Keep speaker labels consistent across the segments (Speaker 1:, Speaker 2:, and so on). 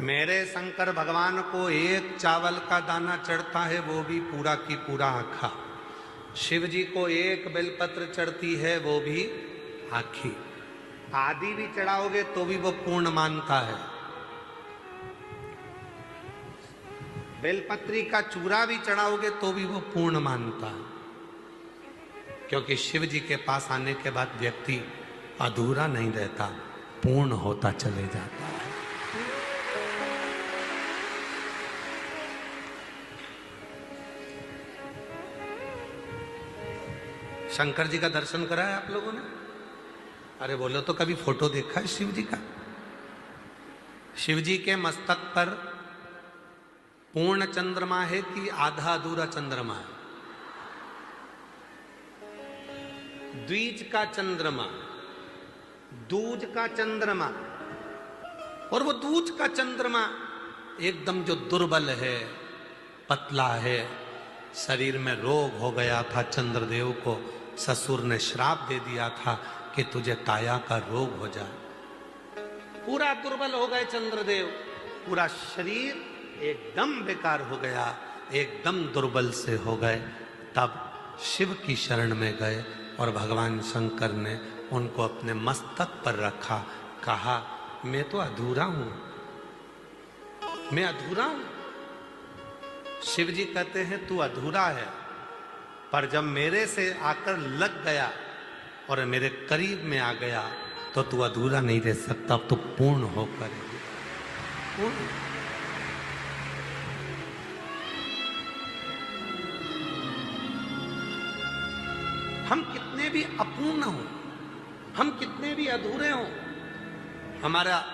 Speaker 1: मेरे शंकर भगवान को एक चावल का दाना चढ़ता है, वो भी पूरा की पूरा आखा। शिव जी को एक बेलपत्र चढ़ती है, वो भी आखी। आदि भी चढ़ाओगे तो भी वो पूर्ण मानता है। बेलपत्री का चूरा भी चढ़ाओगे तो भी वो पूर्ण मानता है, क्योंकि शिव जी के पास आने के बाद व्यक्ति अधूरा नहीं रहता, पूर्ण होता चले जाता है। शंकर जी का दर्शन करा है आप लोगों ने? अरे बोलो तो, कभी फोटो देखा है शिव जी का? शिव जी के मस्तक पर पूर्ण चंद्रमा है कि आधा अधूरा चंद्रमा है? द्विज का चंद्रमा, दूज का चंद्रमा। और वो दूज का चंद्रमा एकदम जो दुर्बल है, पतला है, शरीर में रोग हो गया था, चंद्रदेव को ससुर ने श्राप दे दिया था कि तुझे काया का रोग हो जाए। पूरा दुर्बल हो गए चंद्रदेव, पूरा शरीर एकदम बेकार हो गया, एकदम दुर्बल से हो गए। तब शिव की शरण में गए और भगवान शंकर ने उनको अपने मस्तक पर रखा, कहा मैं तो अधूरा हूं, मैं अधूरा हूं। शिव जी कहते हैं तू अधूरा है, पर जब मेरे से आकर लग गया और मेरे करीब में आ गया तो तू अधूरा नहीं रह सकता, अब तो पूर्ण होकर पूर्ण। हम कितने भी अपूर्ण हो, हम कितने भी अधूरे हो, हमारा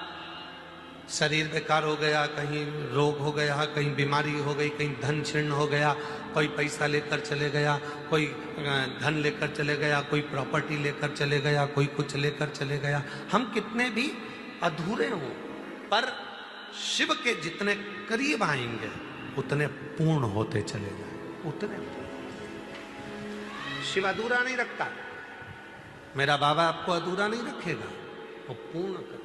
Speaker 1: शरीर बेकार हो गया, कहीं रोग हो गया, कहीं बीमारी हो गई, कहीं धन क्षीण हो गया, कोई पैसा लेकर चले गया, कोई धन लेकर चले गया, कोई प्रॉपर्टी लेकर चले गया, कोई कुछ लेकर चले गया, हम कितने भी अधूरे हो, पर शिव के जितने करीब आएंगे उतने पूर्ण होते चले जाएंगे, उतने। शिव अधूरा नहीं रखता, मेरा बाबा आपको अधूरा नहीं रखेगा, वो पूर्ण कर।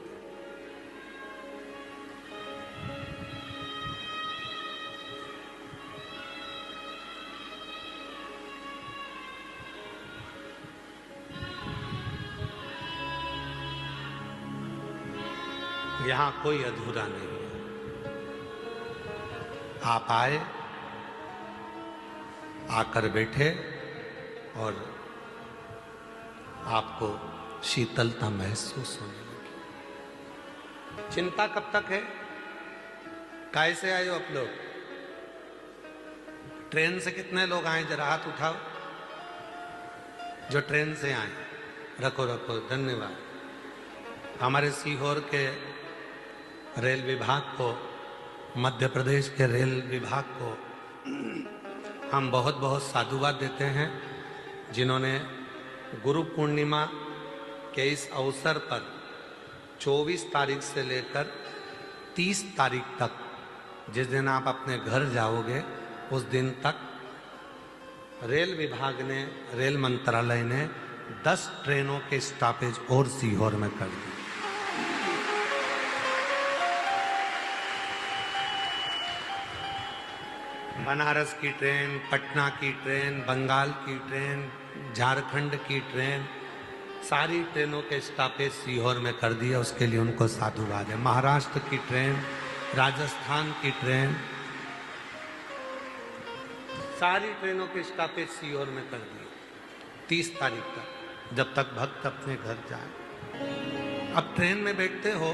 Speaker 1: यहां कोई अधूरा नहीं है। आप आए, आकर बैठे और आपको शीतलता महसूस होने लगी। चिंता कब तक है? काय से आए हो आप लोग? ट्रेन से कितने लोग आए? जरा हाथ उठाओ जो ट्रेन से आए। रखो रखो, धन्यवाद। हमारे सीहोर के रेल विभाग को, मध्य प्रदेश के रेल विभाग को हम बहुत बहुत साधुवाद देते हैं, जिन्होंने गुरु पूर्णिमा के इस अवसर पर 24 तारीख से लेकर 30 तारीख तक, जिस दिन आप अपने घर जाओगे उस दिन तक रेल विभाग ने, रेल मंत्रालय ने 10 ट्रेनों के स्टॉपेज और सीहोर में कर दिए। बनारस की ट्रेन, पटना की ट्रेन, बंगाल की ट्रेन, झारखंड की ट्रेन, सारी ट्रेनों के स्टॉपेज सीहोर में कर दिया, उसके लिए उनको साधुवाद है। महाराष्ट्र की ट्रेन, राजस्थान की ट्रेन, सारी ट्रेनों के स्टॉपेज सीहोर में कर दिए 30 तारीख तक, जब तक भक्त अपने घर जाए। अब ट्रेन में बैठते हो,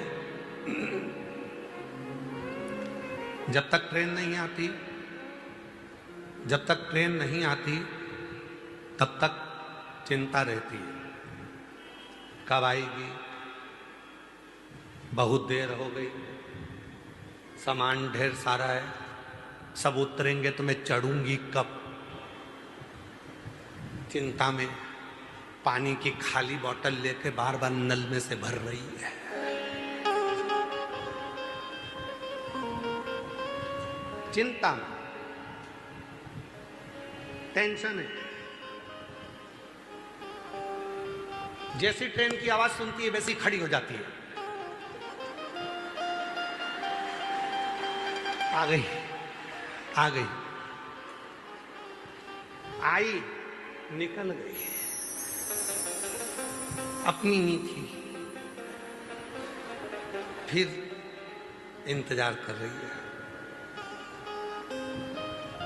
Speaker 1: जब तक ट्रेन नहीं आती, जब तक ट्रेन नहीं आती तब तक चिंता रहती है, कब आएगी, बहुत देर हो गई, सामान ढेर सारा है, सब उतरेंगे तो मैं चढ़ूंगी कब। चिंता में पानी की खाली बोतल लेके बार बार नल में से भर रही है। चिंता में, टेंशन है। जैसी ट्रेन की आवाज सुनती है वैसी खड़ी हो जाती है। आ गई, आ गई, आई, निकल गई, अपनी ही थी, फिर इंतजार कर रही है,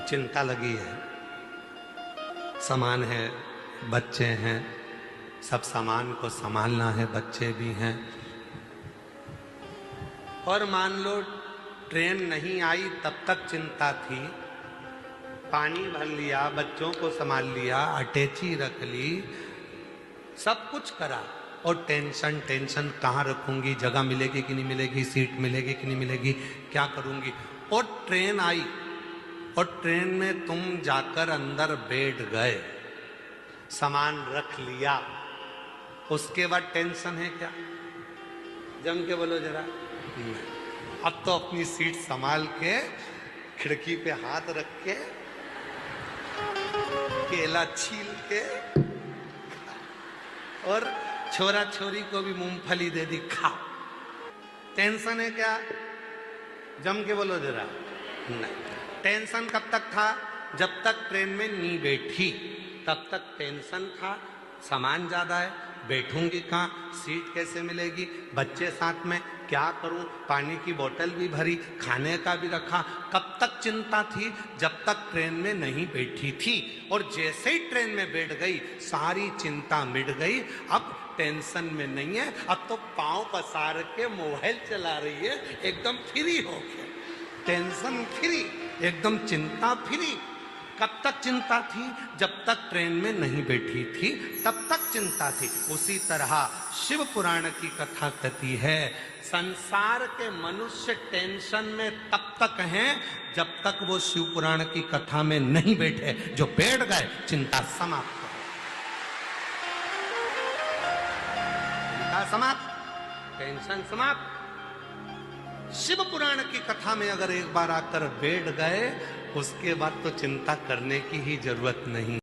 Speaker 1: चिंता लगी है, सामान है, बच्चे हैं, सब सामान को संभालना है, बच्चे भी हैं। और मान लो ट्रेन नहीं आई तब तक चिंता थी, पानी भर लिया, बच्चों को संभाल लिया, अटैची रख ली, सब कुछ करा, और टेंशन टेंशन, कहाँ रखूंगी, जगह मिलेगी कि नहीं मिलेगी, सीट मिलेगी कि नहीं मिलेगी, क्या करूंगी। और ट्रेन आई, और ट्रेन में तुम जाकर अंदर बैठ गए, सामान रख लिया, उसके बाद टेंशन है क्या? जम के बोलो जरा। अब तो अपनी सीट संभाल के, खिड़की पे हाथ रख के, केला छील के, और छोरा छोरी को भी मूंगफली दे दी, खा। टेंशन है क्या? जम के बोलो जरा। नहीं, टेंशन कब तक था? जब तक ट्रेन में नहीं बैठी तब तक टेंशन था, सामान ज्यादा है, बैठूंगी कहाँ, सीट कैसे मिलेगी, बच्चे साथ में, क्या करूं, पानी की बोतल भी भरी, खाने का भी रखा। कब तक चिंता थी? जब तक ट्रेन में नहीं बैठी थी। और जैसे ही ट्रेन में बैठ गई, सारी चिंता मिट गई, अब टेंशन में नहीं है, अब तो पांव पसार के मोबाइल चला रही है, एकदम फ्री हो के, टेंशन फ्री, एकदम चिंता फ्री। कब तक चिंता थी? जब तक ट्रेन में नहीं बैठी थी तब तक चिंता थी। उसी तरह शिव पुराण की कथा कहती है, संसार के मनुष्य टेंशन में तब तक हैं जब तक वो शिव पुराण की कथा में नहीं बैठे। जो बैठ गए, चिंता समाप्त, चिंता समाप्त, टेंशन समाप्त। शिव पुराण की कथा में अगर एक बार आकर बैठ गए, उसके बाद तो चिंता करने की ही जरूरत नहीं।